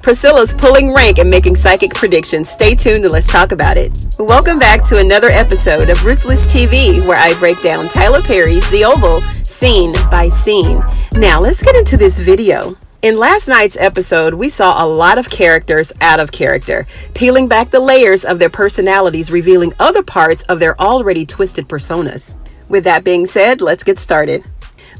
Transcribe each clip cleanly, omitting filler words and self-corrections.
Priscilla's pulling rank and making psychic predictions. Stay tuned and let's talk about it. Welcome back to another episode of Ruthless TV, where I break down Tyler Perry's The Oval scene by scene. Now let's get into this video. In last night's episode, we saw a lot of characters out of character, peeling back the layers of their personalities, revealing other parts of their already twisted personas. With that being said, let's get started.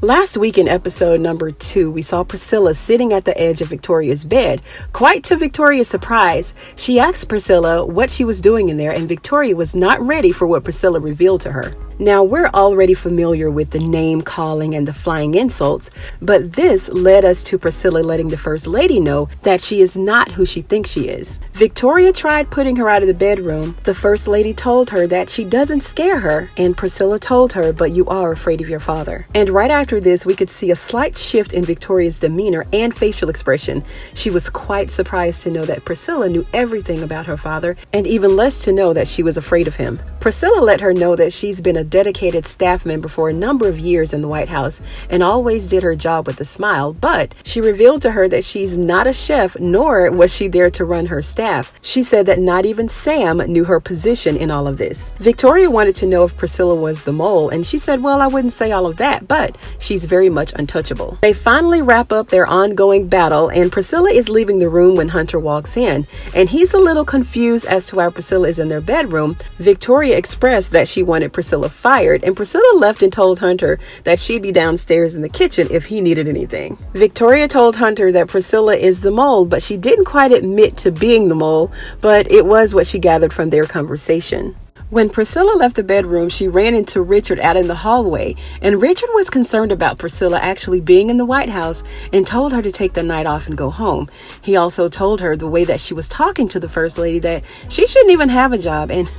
Last week in episode number 2, we saw Priscilla sitting at the edge of Victoria's bed. Quite to Victoria's surprise, she asked Priscilla what she was doing in there, and Victoria was not ready for what Priscilla revealed to her. Now, we're already familiar with the name calling and the flying insults, but this led us to Priscilla letting the First Lady know that she is not who she thinks she is. Victoria tried putting her out of the bedroom. The First Lady told her that she doesn't scare her, and Priscilla told her, but you are afraid of your father. And right after this, we could see a slight shift in Victoria's demeanor and facial expression. She was quite surprised to know that Priscilla knew everything about her father, and even less to know that she was afraid of him. Priscilla let her know that she's been a dedicated staff member for a number of years in the White House and always did her job with a smile, but she revealed to her that she's not a chef, nor was she there to run her staff. She said that not even Sam knew her position in all of this. Victoria wanted to know if Priscilla was the mole, and she said, well, I wouldn't say all of that, but she's very much untouchable. They finally wrap up their ongoing battle, and Priscilla is leaving the room when Hunter walks in, and he's a little confused as to why Priscilla is in their bedroom. Victoria expressed that she wanted Priscilla fired, and Priscilla left and told Hunter that she'd be downstairs in the kitchen if he needed anything. Victoria told Hunter that Priscilla is the mole, but she didn't quite admit to being the mole, but it was what she gathered from their conversation. When Priscilla left the bedroom, she ran into Richard out in the hallway, and Richard was concerned about Priscilla actually being in the White House and told her to take the night off and go home. He also told her the way that she was talking to the First Lady that she shouldn't even have a job, and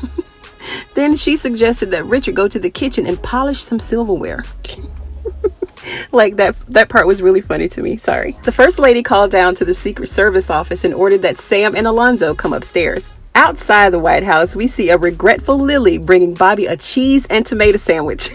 then she suggested that Richard go to the kitchen and polish some silverware. Like that part was really funny to me. Sorry. The First Lady called down to the Secret Service office and ordered that Sam and Alonzo come upstairs. Outside the White House, we see a regretful Lily bringing Bobby a cheese and tomato sandwich.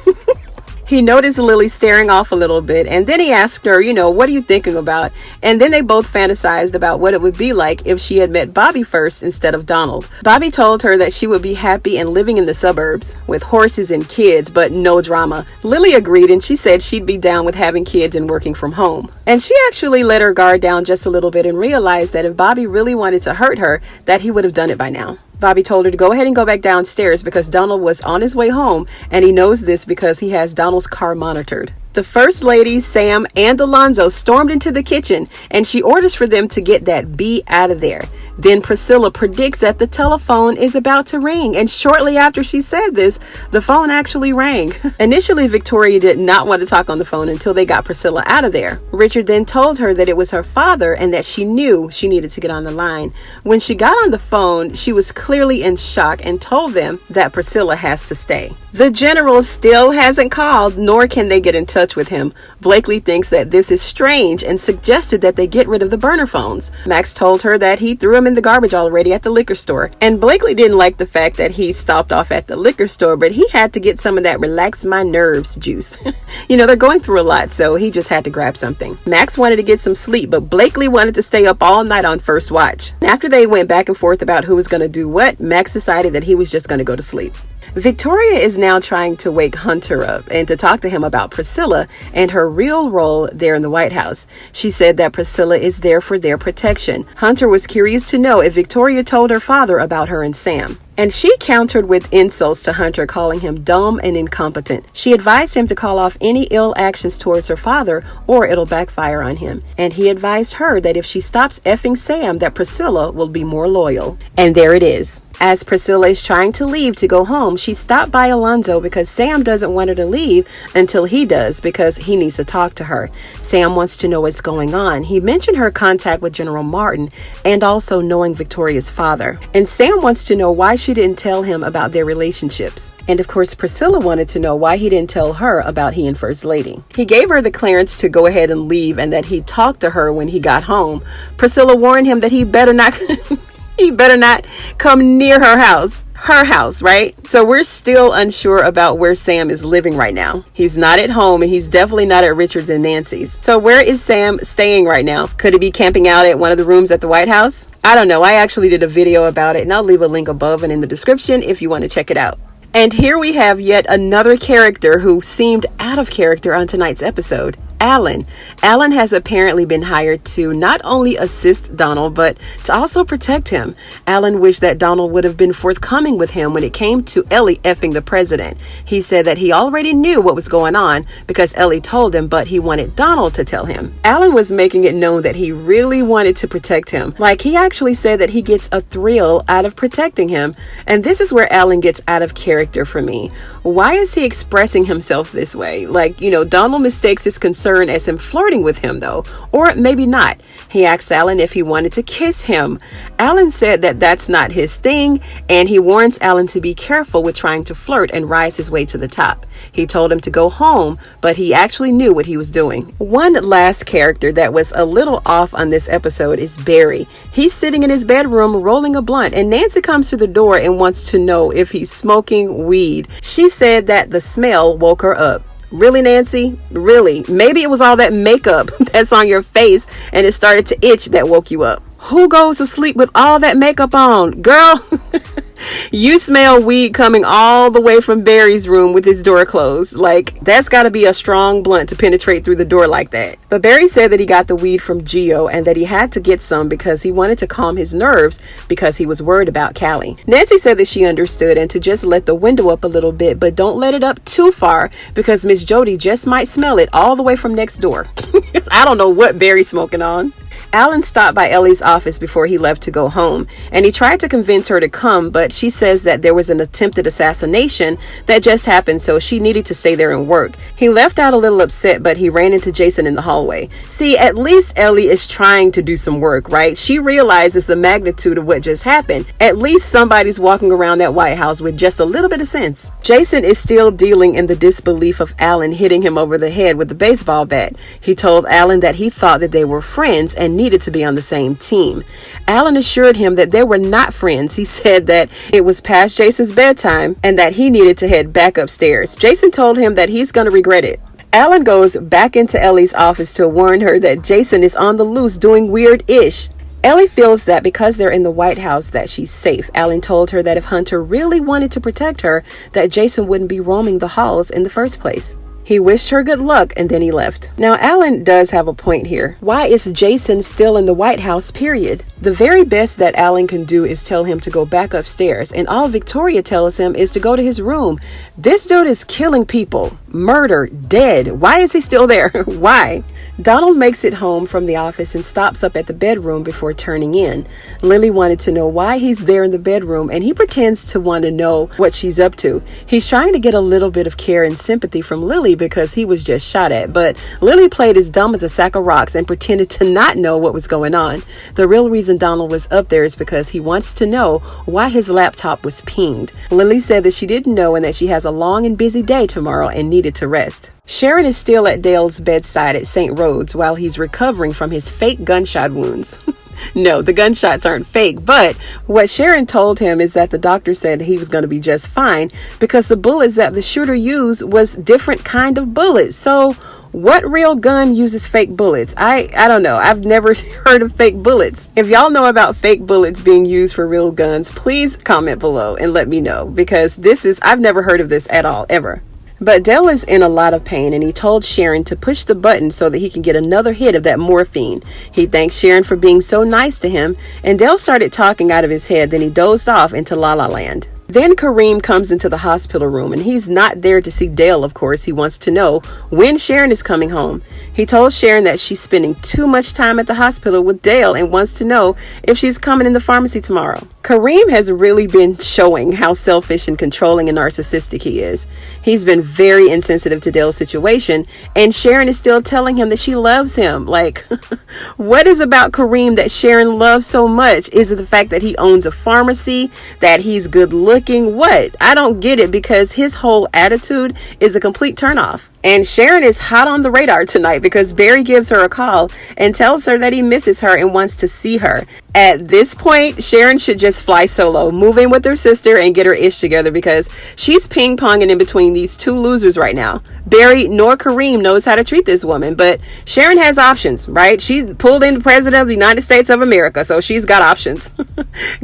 He noticed Lily staring off a little bit, and then he asked her, what are you thinking about? And then they both fantasized about what it would be like if she had met Bobby first instead of Donald. Bobby told her that she would be happy and living in the suburbs with horses and kids, but no drama. Lily agreed, and she said she'd be down with having kids and working from home. And she actually let her guard down just a little bit and realized that if Bobby really wanted to hurt her, that he would have done it by now. Bobby told her to go ahead and go back downstairs because Donald was on his way home, and he knows this because he has Donald's car monitored. The First Lady, Sam, and Alonzo stormed into the kitchen, and she orders for them to get that bee out of there. Then Priscilla predicts that the telephone is about to ring, and shortly after she said this, the phone actually rang. Initially, Victoria did not want to talk on the phone until they got Priscilla out of there. Richard then told her that it was her father and that she knew she needed to get on the line. When she got on the phone, she was clearly in shock and told them that Priscilla has to stay. The general still hasn't called, nor can they get in touch with him. Blakely thinks that this is strange and suggested that they get rid of the burner phones. Max told her that he threw them in the garbage already at the liquor store, and Blakely didn't like the fact that he stopped off at the liquor store, but he had to get some of that relax my nerves juice. They're going through a lot, so he just had to grab something. Max wanted to get some sleep, but Blakely wanted to stay up all night on first watch. After they went back and forth about who was going to do what, Max decided that he was just going to go to sleep. Victoria is now trying to wake Hunter up and to talk to him about Priscilla and her real role there in the White House. She said that Priscilla is there for their protection. Hunter was curious to know if Victoria told her father about her and Sam. And she countered with insults to Hunter, calling him dumb and incompetent. She advised him to call off any ill actions towards her father or it'll backfire on him. And he advised her that if she stops effing Sam, that Priscilla will be more loyal. And there it is. As Priscilla is trying to leave to go home, she stopped by Alonzo because Sam doesn't want her to leave until he does because he needs to talk to her. Sam wants to know what's going on. He mentioned her contact with General Martin and also knowing Victoria's father. And Sam wants to know why she didn't tell him about their relationships. And of course, Priscilla wanted to know why he didn't tell her about he and First Lady. He gave her the clearance to go ahead and leave and that he'd talk to her when he got home. Priscilla warned him that he better not... He better not come near her house. Her house, right? So we're still unsure about where Sam is living right now. He's not at home, and he's definitely not at Richard's and Nancy's. So where is Sam staying right now? Could he be camping out at one of the rooms at the White House? I don't know. I actually did a video about it, and I'll leave a link above and in the description if you want to check it out. And here we have yet another character who seemed out of character on tonight's episode. Alan. Alan has apparently been hired to not only assist Donald, but to also protect him. Alan wished that Donald would have been forthcoming with him when it came to Ellie effing the president. He said that he already knew what was going on because Ellie told him, but he wanted Donald to tell him. Alan was making it known that he really wanted to protect him. Like, he actually said that he gets a thrill out of protecting him. And this is where Alan gets out of character for me. Why is he expressing himself this way? Like, Donald mistakes his concern as him flirting with him, though, or maybe not. He asked Alan if he wanted to kiss him. Alan said that that's not his thing, and he warns Alan to be careful with trying to flirt and rise his way to the top. He told him to go home, but he actually knew what he was doing. One last character that was a little off on this episode is Barry. He's sitting in his bedroom rolling a blunt, and Nancy comes to the door and wants to know if he's smoking weed. She said that the smell woke her up. Really, Nancy? Really? Maybe it was all that makeup that's on your face and it started to itch that woke you up. Who goes to sleep with all that makeup on? Girl, you smell weed coming all the way from Barry's room with his door closed. Like, that's got to be a strong blunt to penetrate through the door like that. But Barry said that he got the weed from Gio and that he had to get some because he wanted to calm his nerves because he was worried about Callie. Nancy said that she understood and to just let the window up a little bit, but don't let it up too far because Miss Jody just might smell it all the way from next door. I don't know what Barry's smoking on. Alan stopped by Ellie's office before he left to go home, and he tried to convince her to come, but she says that there was an attempted assassination that just happened, so she needed to stay there and work. He left out a little upset, but he ran into Jason in the hallway. See, at least Ellie is trying to do some work, right? She realizes the magnitude of what just happened. At least somebody's walking around that White House with just a little bit of sense. Jason is still dealing in the disbelief of Alan hitting him over the head with the baseball bat. He told Alan that he thought that they were friends and needed to be on the same team. Alan assured him that they were not friends. He said that it was past Jason's bedtime and that he needed to head back upstairs. Jason told him that he's going to regret it. Alan goes back into Ellie's office to warn her that Jason is on the loose doing weird-ish. Ellie feels that because they're in the White House that she's safe. Alan told her that if Hunter really wanted to protect her, that Jason wouldn't be roaming the halls in the first place. He wished her good luck and then he left. Now, Alan does have a point here. Why is Jason still in the White House, period? The very best that Alan can do is tell him to go back upstairs, and all Victoria tells him is to go to his room. This dude is killing people. Murder. Dead. Why is he still there? Why? Donald makes it home from the office and stops up at the bedroom before turning in. Lily wanted to know why he's there in the bedroom, and he pretends to want to know what she's up to. He's trying to get a little bit of care and sympathy from Lily because he was just shot at, but Lily played as dumb as a sack of rocks and pretended to not know what was going on. The real reason Donald was up there is because he wants to know why his laptop was pinged. Lily said that she didn't know and that she has a long and busy day tomorrow and needed to rest. Sharon is still at Dale's bedside at St. Rhodes while he's recovering from his fake gunshot wounds. No, the gunshots aren't fake, but what Sharon told him is that the doctor said he was going to be just fine because the bullets that the shooter used was different kind of bullets. So what real gun uses fake bullets? I don't know. I've never heard of fake bullets. If y'all know about fake bullets being used for real guns, please comment below and let me know because I've never heard of this at all, ever. But Dale is in a lot of pain and he told Sharon to push the button so that he can get another hit of that morphine. He thanked Sharon for being so nice to him, and Dale started talking out of his head, then he dozed off into La La Land. Then Kareem comes into the hospital room and he's not there to see Dale, of course. He wants to know when Sharon is coming home. He told Sharon that she's spending too much time at the hospital with Dale and wants to know if she's coming in the pharmacy tomorrow. Kareem has really been showing how selfish and controlling and narcissistic he is. He's been very insensitive to Dale's situation, and Sharon is still telling him that she loves him. Like, what is about Kareem that Sharon loves so much? Is it the fact that he owns a pharmacy, that he's good looking? What? I don't get it because his whole attitude is a complete turnoff. And Sharon is hot on the radar tonight because Barry gives her a call and tells her that he misses her and wants to see her. At this point, Sharon should just fly solo, move in with her sister and get her ish together because she's ping-ponging in between these two losers right now. Barry nor Kareem knows how to treat this woman, but Sharon has options, right? She pulled in the president of the United States of America, so she's got options.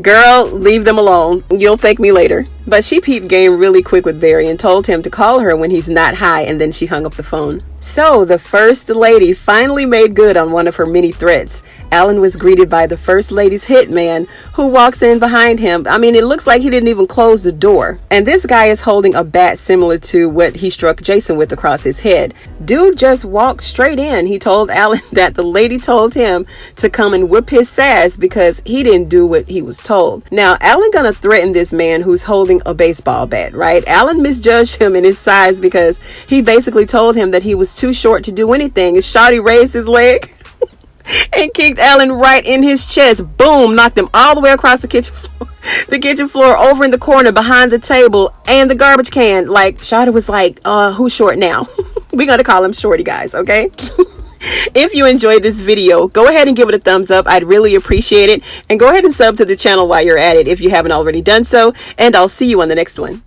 Girl, leave them alone. You'll thank me later. But she peeped game really quick with Barry and told him to call her when he's not high, and then she hung up the phone. So the first lady finally made good on one of her many threats. Alan was greeted by the first lady's hitman, who walks in behind him. I mean, it looks like he didn't even close the door. And this guy is holding a bat similar to what he struck Jason with across his head. Dude just walked straight in. He told Alan that the lady told him to come and whip his sass because he didn't do what he was told. Now, Alan gonna threaten this man who's holding a baseball bat, right? Alan misjudged him in his size because he basically told him that he was too short to do anything. And Shawty raised his leg and kicked Alan right in his chest. Boom, knocked him all the way across the kitchen floor, over in the corner behind the table and the garbage can. Like, Shawty was like, who's short now? We're gonna call him Shorty, guys, okay? If you enjoyed this video, go ahead and give it a thumbs up. I'd really appreciate it. And go ahead and sub to the channel while you're at it if you haven't already done so. And I'll see you on the next one.